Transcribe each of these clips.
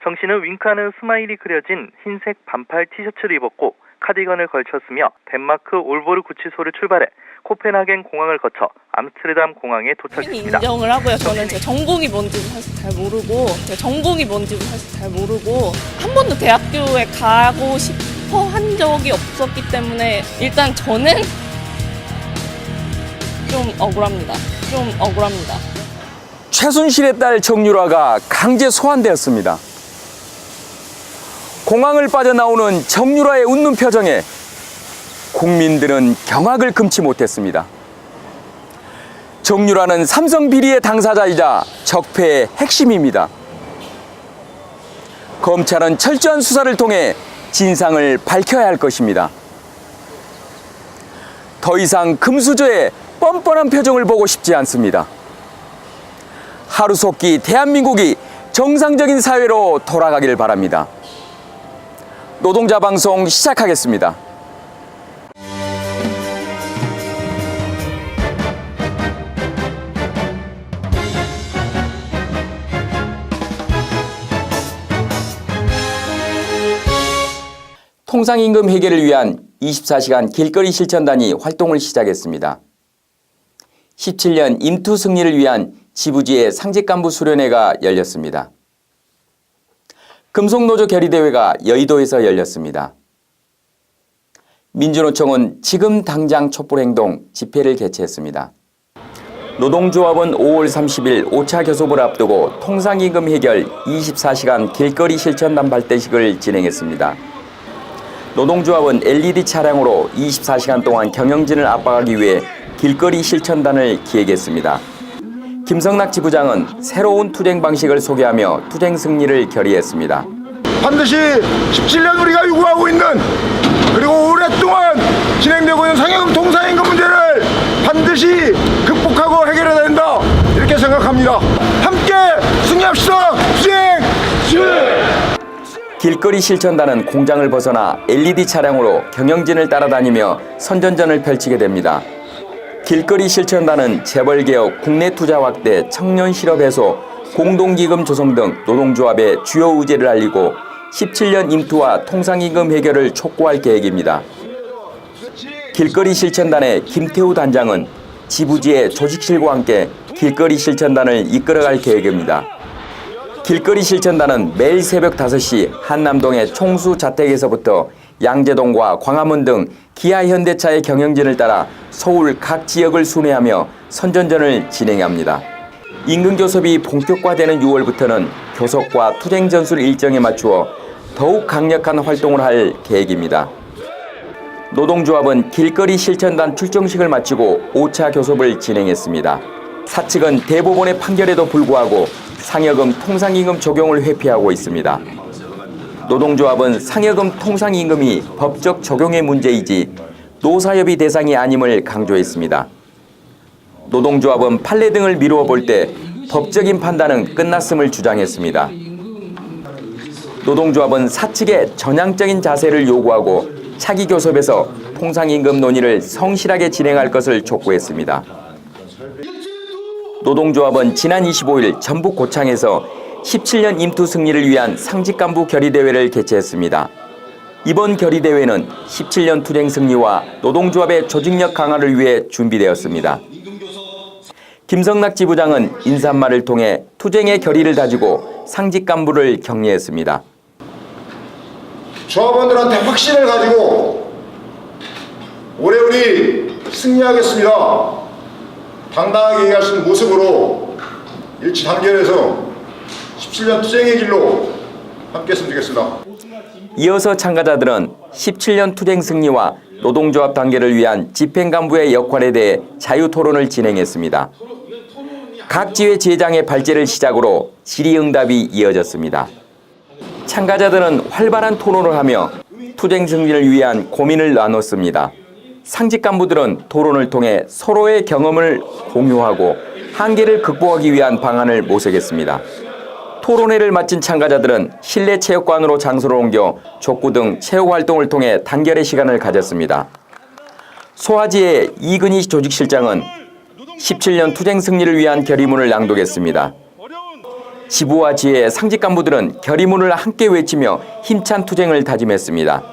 정 씨는 윙크하는 스마일이 그려진 흰색 반팔 티셔츠를 입었고 카디건을 걸쳤으며 덴마크 올보르 구치소를 출발해 코펜하겐 공항을 거쳐 암스테르담 공항에 도착했습니다. 인정을 하고요. 저는 제 전공이 뭔지도 사실 잘 모르고 한 번도 대학교에 가고 싶어 한 적이 없었기 때문에 일단 저는 좀 억울합니다. 최순실의 딸 정유라가 강제 소환되었습니다. 공항을 빠져나오는 정유라의 웃는 표정에 국민들은 경악을 금치 못했습니다. 정유라는 삼성 비리의 당사자이자 적폐의 핵심입니다. 검찰은 철저한 수사를 통해 진상을 밝혀야 할 것입니다. 더 이상 금수저의 뻔뻔한 표정을 보고 싶지 않습니다. 하루속히 대한민국이 정상적인 사회로 돌아가길 바랍니다. 노동자 방송 시작하겠습니다. 통상임금 해결을 위한 24시간 길거리 실천단이 활동을 시작했습니다. 17년 임투 승리를 위한 지부지의 상직간부 수련회가 열렸습니다. 금속노조 결의대회가 여의도에서 열렸습니다. 민주노총은 지금 당장 촛불행동 집회를 개최했습니다. 노동조합은 5월 30일 5차 교섭을 앞두고 통상임금 해결 24시간 길거리 실천단 발대식을 진행했습니다. 노동조합은 LED 차량으로 24시간 동안 경영진을 압박하기 위해 길거리 실천단을 기획했습니다. 김성락 지부장은 새로운 투쟁 방식을 소개하며 투쟁 승리를 결의했습니다. 반드시 17년 우리가 요구하고 있는 그리고 오랫동안 진행되고 있는 상여금 통상임금 문제를 반드시 극복하고 해결해야 된다 이렇게 생각합니다. 함께 승리합시다. 수행! 길거리 실천단은 공장을 벗어나 LED 차량으로 경영진을 따라다니며 선전전을 펼치게 됩니다. 길거리 실천단은 재벌개혁, 국내 투자 확대, 청년 실업 해소, 공동기금 조성 등 노동조합의 주요 의제를 알리고 17년 임투와 통상임금 해결을 촉구할 계획입니다. 길거리 실천단의 김태우 단장은 지부지의 조직실과 함께 길거리 실천단을 이끌어갈 계획입니다. 길거리 실천단은 매일 새벽 5시 한남동의 총수 자택에서부터 양재동과 광화문 등 기아 현대차의 경영진을 따라 서울 각 지역을 순회하며 선전전을 진행합니다. 임금교섭이 본격화되는 6월부터는 교섭과 투쟁 전술 일정에 맞추어 더욱 강력한 활동을 할 계획입니다. 노동조합은 길거리 실천단 출정식을 마치고 5차 교섭을 진행했습니다. 사측은 대법원의 판결에도 불구하고 상여금 통상임금 적용을 회피하고 있습니다. 노동조합은 상여금 통상임금이 법적 적용의 문제이지 노사협의 대상이 아님을 강조했습니다. 노동조합은 판례 등을 미루어 볼 때 법적인 판단은 끝났음을 주장했습니다. 노동조합은 사측의 전향적인 자세를 요구하고 차기 교섭에서 통상임금 논의를 성실하게 진행할 것을 촉구했습니다. 노동조합은 지난 25일 전북 고창에서 17년 임투 승리를 위한 상직간부 결의대회를 개최했습니다. 이번 결의대회는 17년 투쟁 승리와 노동조합의 조직력 강화를 위해 준비되었습니다. 김성락 지부장은 인사말을 통해 투쟁의 결의를 다지고 상직간부를 격려했습니다. 조합원들한테 확신을 가지고 올해 우리 승리하겠습니다. 당당하게 얘기하시는 모습으로 일치 단결해서 17년 투쟁의 길로 함께 했으면 좋겠습니다. 이어서 참가자들은 17년 투쟁 승리와 노동조합 단계를 위한 집행간부의 역할에 대해 자유토론을 진행했습니다. 각 지회 지회장의 발제를 시작으로 질의응답이 이어졌습니다. 참가자들은 활발한 토론을 하며 투쟁 승리를 위한 고민을 나눴습니다. 상직 간부들은 토론을 통해 서로의 경험을 공유하고 한계를 극복하기 위한 방안을 모색했습니다. 토론회를 마친 참가자들은 실내 체육관으로 장소를 옮겨 족구 등 체육 활동을 통해 단결의 시간을 가졌습니다. 소화지의 이근희 조직실장은 17년 투쟁 승리를 위한 결의문을 낭독했습니다. 지부와 지회 상직 간부들은 결의문을 함께 외치며 힘찬 투쟁을 다짐했습니다.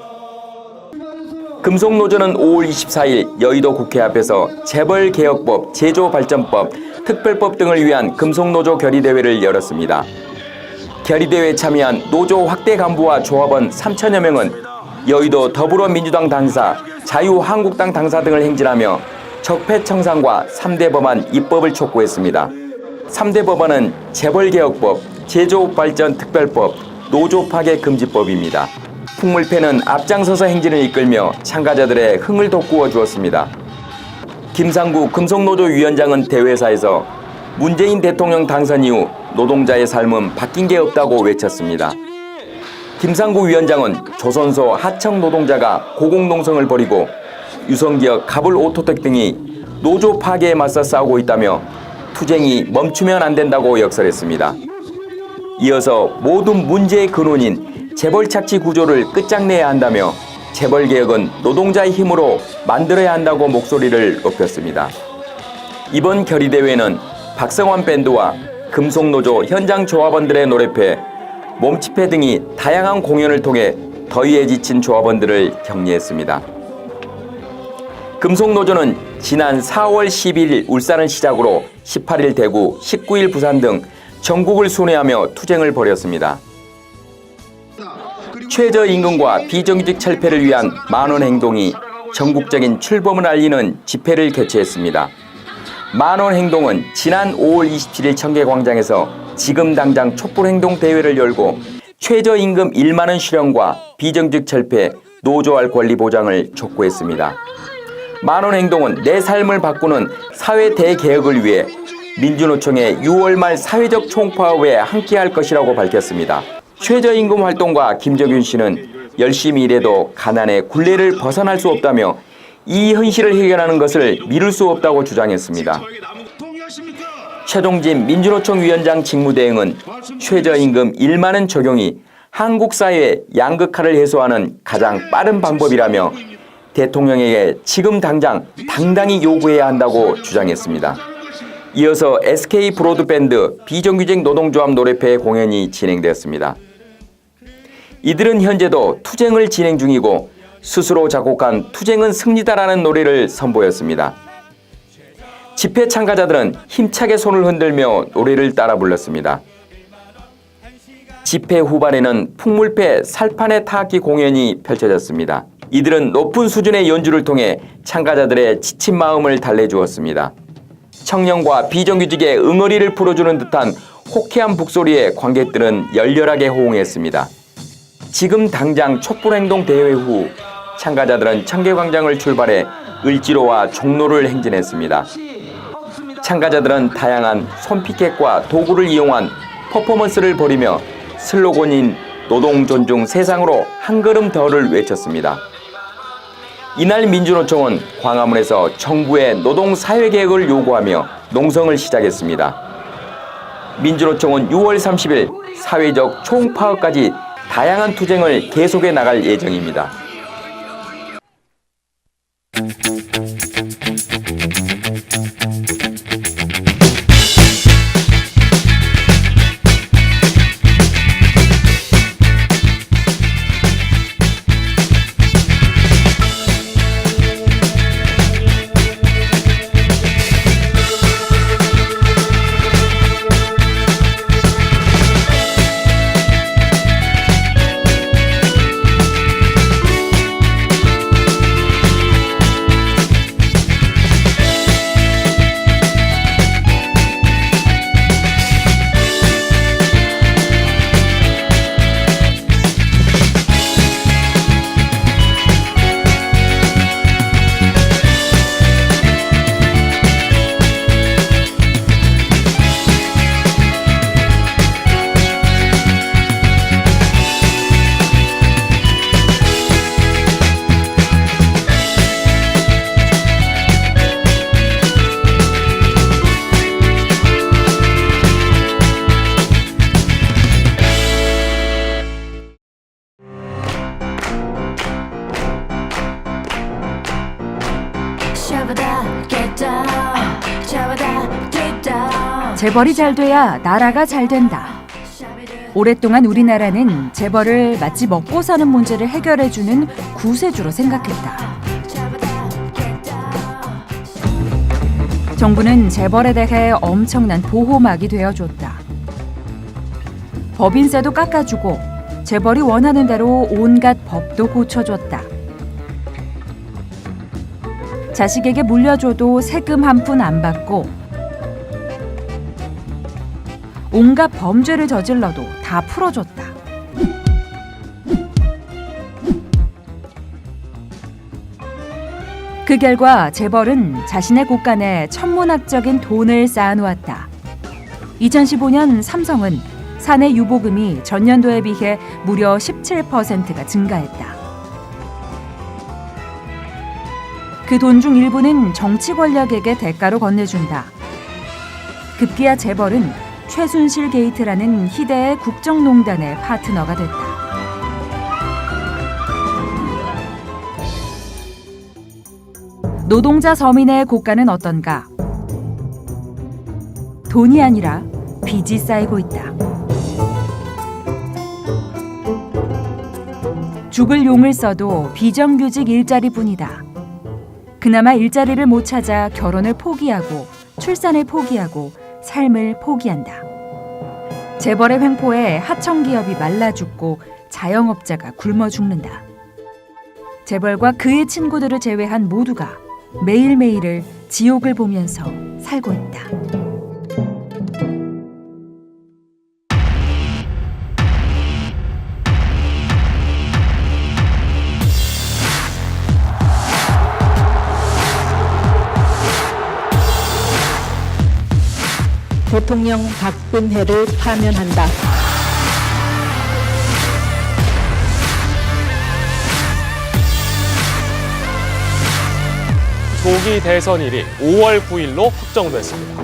금속노조는 5월 24일 여의도 국회 앞에서 재벌개혁법, 제조발전법, 특별법 등을 위한 금속노조 결의대회를 열었습니다. 결의대회에 참여한 노조 확대 간부와 조합원 3천여 명은 여의도 더불어민주당 당사, 자유한국당 당사 등을 행진하며 적폐청산과 3대 법안 입법을 촉구했습니다. 3대 법안은 재벌개혁법, 제조발전특별법, 노조파괴금지법입니다. 풍물패는 앞장서서 행진을 이끌며 참가자들의 흥을 돋구어 주었습니다. 김상구 금속노조 위원장은 대회사에서 문재인 대통령 당선 이후 노동자의 삶은 바뀐 게 없다고 외쳤습니다. 김상구 위원장은 조선소 하청 노동자가 고공농성을 벌이고 유성기업 가불 오토텍 등이 노조 파괴에 맞서 싸우고 있다며 투쟁이 멈추면 안 된다고 역설했습니다. 이어서 모든 문제의 근원인 재벌 착취 구조를 끝장내야 한다며 재벌개혁은 노동자의 힘으로 만들어야 한다고 목소리를 높였습니다. 이번 결의대회는 박성환 밴드와 금속노조 현장 조합원들의 노래패, 몸치패 등이 다양한 공연을 통해 더위에 지친 조합원들을 격려했습니다. 금속노조는 지난 4월 10일 울산을 시작으로 18일 대구, 19일 부산 등 전국을 순회하며 투쟁을 벌였습니다. 최저임금과 비정규직 철폐를 위한 만원 행동이 전국적인 출범을 알리는 집회를 개최했습니다. 만원 행동은 지난 5월 27일 청계광장에서 지금 당장 촛불행동 대회를 열고 최저임금 1만 원 실현과 비정규직 철폐, 노조할 권리 보장을 촉구했습니다. 만원 행동은 내 삶을 바꾸는 사회 대개혁을 위해 민주노총의 6월 말 사회적 총파업에 함께할 것이라고 밝혔습니다. 최저임금 활동가 김정윤 씨는 열심히 일해도 가난의 굴레를 벗어날 수 없다며 이 현실을 해결하는 것을 미룰 수 없다고 주장했습니다. 최동진 민주노총 위원장 직무대행은 최저임금 1만 원 적용이 한국 사회의 양극화를 해소하는 가장 빠른 방법이라며 대통령에게 지금 당장 당당히 요구해야 한다고 주장했습니다. 이어서 SK 브로드밴드 비정규직 노동조합 노래패 공연이 진행되었습니다. 이들은 현재도 투쟁을 진행 중이고 스스로 작곡한 투쟁은 승리다라는 노래를 선보였습니다. 집회 참가자들은 힘차게 손을 흔들며 노래를 따라 불렀습니다. 집회 후반에는 풍물패 살판의 타악기 공연이 펼쳐졌습니다. 이들은 높은 수준의 연주를 통해 참가자들의 지친 마음을 달래주었습니다. 청년과 비정규직의 응어리를 풀어주는 듯한 호쾌한 북소리에 관객들은 열렬하게 호응했습니다. 지금 당장 촛불행동 대회 후 참가자들은 청계광장을 출발해 을지로와 종로를 행진했습니다. 참가자들은 다양한 손피켓과 도구를 이용한 퍼포먼스를 벌이며 슬로건인 노동 존중 세상으로 한 걸음 더를 외쳤습니다. 이날 민주노총은 광화문에서 정부의 노동 사회개혁을 요구하며 농성을 시작했습니다. 민주노총은 6월 30일 사회적 총파업까지 다양한 투쟁을 계속해 나갈 예정입니다. 재벌이 잘 돼야 나라가 잘 된다. 오랫동안 우리나라는 재벌을 마치 먹고 사는 문제를 해결해주는 구세주로 생각했다. 정부는 재벌에 대해 엄청난 보호막이 되어줬다. 법인세도 깎아주고 재벌이 원하는 대로 온갖 법도 고쳐줬다. 자식에게 물려줘도 세금 한 푼 안 받고 온갖 범죄를 저질러도 다 풀어줬다. 그 결과 재벌은 자신의 곳간에 천문학적인 돈을 쌓아놓았다. 2015년 삼성은 사내 유보금이 전년도에 비해 무려 17%가 증가했다. 그 돈 중 일부는 정치 권력에게 대가로 건네준다. 급기야 재벌은 최순실 게이트라는 희대의 국정농단의 파트너가 됐다. 노동자 서민의 고가는 어떤가? 돈이 아니라 빚이 쌓이고 있다. 죽을 용을 써도 비정규직 일자리뿐이다. 그나마 일자리를 못 찾아 결혼을 포기하고 출산을 포기하고 삶을 포기한다. 재벌의 횡포에 하청기업이 말라 죽고 자영업자가 굶어 죽는다. 재벌과 그의 친구들을 제외한 모두가 매일매일을 지옥을 보면서 살고 있다. 대통령 박근혜를 파면한다. 조기 대선일이 5월 9일로 확정됐습니다.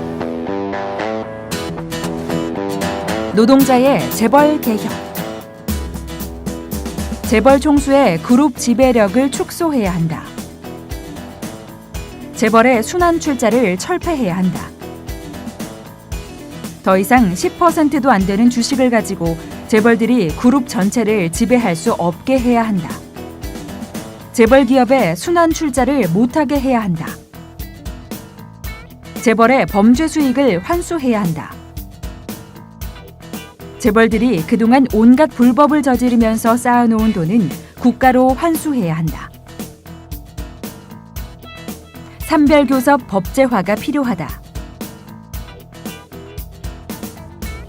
노동자의 재벌 개혁. 재벌 총수의 그룹 지배력을 축소해야 한다. 재벌의 순환 출자를 철폐해야 한다. 더 이상 10%도 안 되는 주식을 가지고 재벌들이 그룹 전체를 지배할 수 없게 해야 한다. 재벌 기업의 순환 출자를 못하게 해야 한다. 재벌의 범죄 수익을 환수해야 한다. 재벌들이 그동안 온갖 불법을 저지르면서 쌓아놓은 돈은 국가로 환수해야 한다. 산별교섭 법제화가 필요하다.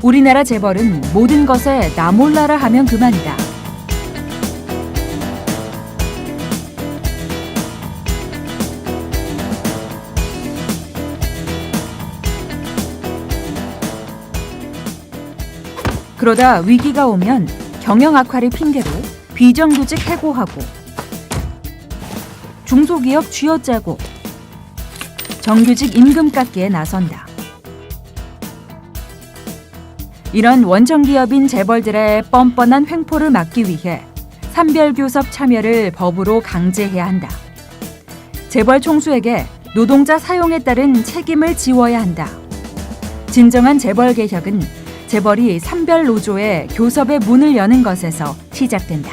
우리나라 재벌은 모든 것에 나 몰라라 하면 그만이다. 그러다 위기가 오면 경영 악화를 핑계로 비정규직 해고하고 중소기업 쥐어짜고 정규직 임금 깎기에 나선다. 이런 원청기업인 재벌들의 뻔뻔한 횡포를 막기 위해 산별교섭 참여를 법으로 강제해야 한다. 재벌 총수에게 노동자 사용에 따른 책임을 지워야 한다. 진정한 재벌 개혁은 재벌이 산별 노조에 교섭의 문을 여는 것에서 시작된다.